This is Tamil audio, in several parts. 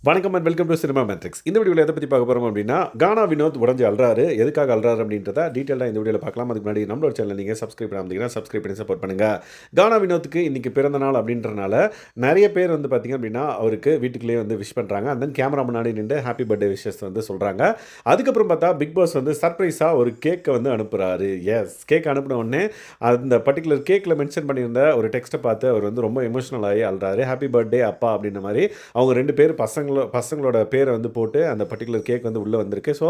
வணக்கம் and welcome to cinema matrix. இந்த வீடியோவில் எதை பற்றி பார்க்க போகிறோம் அப்படின்னா, கானா வினோத் உடஞ்சி அல்றாரு. எதுக்காக அல்றாரு அப்படின்றத டீட்டெயிலாக இந்த வீடியோவில் பார்க்கலாம். அதுக்கு முன்னாடி நம்மளோட சேனல் நீங்கள் சப்ஸ்கிரைப் பண்ணாமல் சப்ஸ்கிரைப் பண்ணி சப்போர்ட் பண்ணுங்கள். கானா வினோத்துக்கு இன்றைக்கி பிறந்த நாள் அப்படின்றனால நிறைய பேர் வந்து பார்த்திங்க அப்படின்னா அவருக்கு வீட்டுக்குள்ளேயே வந்து விஷ் பண்ணுறாங்க. அண்ட் தென் கேமரா முன்னாடி நின்று ஹாப்பி பர்த்டே விஷஸ் வந்து சொல்கிறாங்க. அதுக்கப்புறம் பார்த்தா பிக் பாஸ் வந்து சர்ப்ரைஸாக ஒரு கேக்கை வந்து அனுப்புகிறாரு. கேக் அனுப்பின உடனே அந்த பர்டிகுலர் கேக்கில் மென்ஷன் பண்ணியிருந்த ஒரு டெக்ஸ்ட்டை பார்த்து அவர் வந்து ரொம்ப எமோஷனல் ஆகி அல்றாரு. ஹாப்பி பர்த்டே அப்பா அப்படின்ற மாதிரி அவங்க ரெண்டு பேர் பசங்களோட பேரை வந்து போட்டு அந்த பர்டிகுலர் கேக் வந்து உள்ளே வந்திருக்கு. ஸோ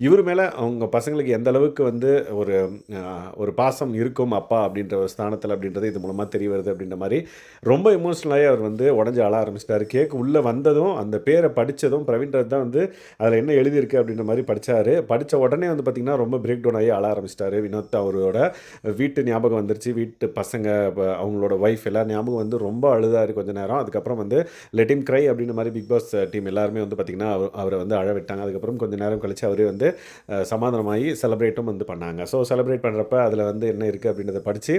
இவர் மேலே அவங்க பசங்களுக்கு எந்த அளவுக்கு வந்து ஒரு பாசம் இருக்கும் அப்பா அப்படின்ற ஒரு ஸ்தானத்தில் அப்படின்றது இது மூலமாக தெரிய வருது அப்படின்ற மாதிரி ரொம்ப எமோஷனலாகி அவர் வந்து உடஞ்சி அழ ஆரம்பிச்சிட்டார். கேக் உள்ளே வந்ததும் அந்த பேரை படித்ததும் பிரவீன்றது தான் வந்து அதில் என்ன எழுதியிருக்கு அப்படின்ற மாதிரி படித்த உடனே வந்து பார்த்திங்கன்னா ரொம்ப பிரேக் டவுன் ஆகி அழ ஆரம்பிச்சிட்டாரு. வினோத் அவரோட வீட்டு ஞாபகம் வந்துருச்சு. வீட்டு பசங்க அவங்களோட ஒய்ஃப் எல்லாம் ஞாபகம் வந்து ரொம்ப அழுதாரு கொஞ்சம் நேரம். அதுக்கப்புறம் வந்து லெட் இம் க்ரை அப்படின்ற மாதிரி பிக் பாஸ் டீம் எல்லாருமே வந்து பார்த்திங்கன்னா அவரை வந்து அழ விட்டாங்க. அதுக்கப்புறம் கொஞ்சம் நேரம் கழித்து அவரே வந்து சமாதானமாகி செலிப்ரேட்டும் வந்து பண்ணாங்க. ஸோ செலிப்ரேட் பண்ணுறப்ப அதில் வந்து என்ன இருக்குது அப்படின்றத படித்து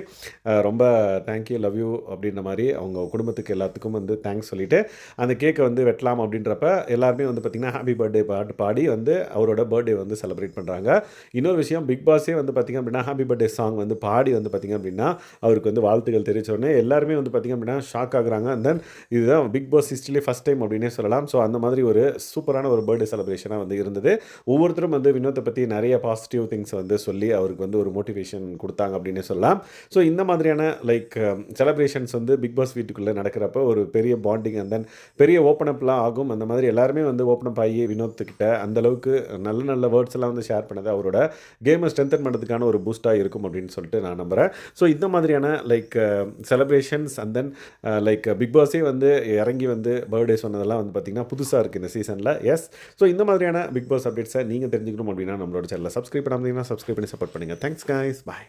ரொம்ப தேங்க்யூ லவ் யூ அப்படின்ற மாதிரி அவங்க குடும்பத்துக்கு எல்லாத்துக்கும் வந்து தேங்க்ஸ் சொல்லிவிட்டு அந்த கேக்கை வந்து வெட்டலாம் அப்படின்றப்ப எல்லாருமே வந்து பார்த்திங்கன்னா ஹாப்பி பர்த்டே பாட்டு பாடி வந்து அவரோட பர்த்டே வந்து செலிப்ரேட் பண்ணுறாங்க. இன்னொரு விஷயம், பிக் பாஸே வந்து பார்த்திங்க அப்படின்னா ஹாப்பி பர்த்டே சாங் வந்து பாடி வந்து பார்த்திங்க அப்படின்னா அவருக்கு வந்து வாழ்த்துக்கள் தெரிவித்தோடனே எல்லாருமே வந்து பார்த்திங்க அப்படின்னா ஷாக் ஆகுறாங்க. அண்ட் தென் இதுதான் பிக் பாஸ் ஹிஸ்ட்ரியிலே ஃபஸ்ட் டைம் அப்படின்னே சொல்லலாம். ஸோ அந்த மாதிரி ஒரு சூப்பரான ஒரு பர்த்டே செலிப்ரேஷனாக வந்து இருந்தது. ஒவ்வொருத்தரும் வந்து வினோத்தை பற்றி நிறைய பாசிட்டிவ் திங்ஸ் வந்து சொல்லி அவருக்கு வந்து ஒரு மோட்டிவேஷன் கொடுத்தாங்க அப்படின்னு சொல்லலாம். ஸோ இந்த மாதிரியான செலிப்ரேஷன்ஸ் வந்து பிக் பாஸ் வீட்டுக்குள்ளே நடக்கிறப்ப ஒரு பெரிய பாண்டிங் அண்ட் தென் பெரிய ஓப்பன் அப்லாம் ஆகும். அந்த மாதிரி எல்லாருமே வந்து ஓப்பன் அப் ஆகி வினோத்துக்கிட்ட அந்தளவுக்கு நல்ல நல்ல வேர்ட்ஸ் எல்லாம் வந்து ஷேர் பண்ணது அவரோட கேமை ஸ்ட்ரென்தன் பண்ணுறதுக்கான ஒரு பூஸ்ட்டாக இருக்கும் அப்படின்னு சொல்லிட்டு நான் நம்புகிறேன். ஸோ இந்த மாதிரியான செலிப்ரேஷன்ஸ் அண்ட் தென் பிக் பாஸே வந்து இறங்கி வந்து பர்த்டே சொன்னதெல்லாம் வந்து பார்த்திங்கன்னா புதுசாக இருக்குது இந்த சீசனில். ஸோ இந்த மாதிரியான பிக் பாஸ் அப்டேட்ஸை நீங்கள் தெரிஞ்சுக்கணும் அப்படின்னா நம்மளோட சேனலை சப்ஸ்கிரைப் பண்ணாமல் சப்ஸ்கிரைப் பண்ணி சப்போர்ட் பண்ணுங்கள். தேங்க்ஸ் கைஸ், பாய்.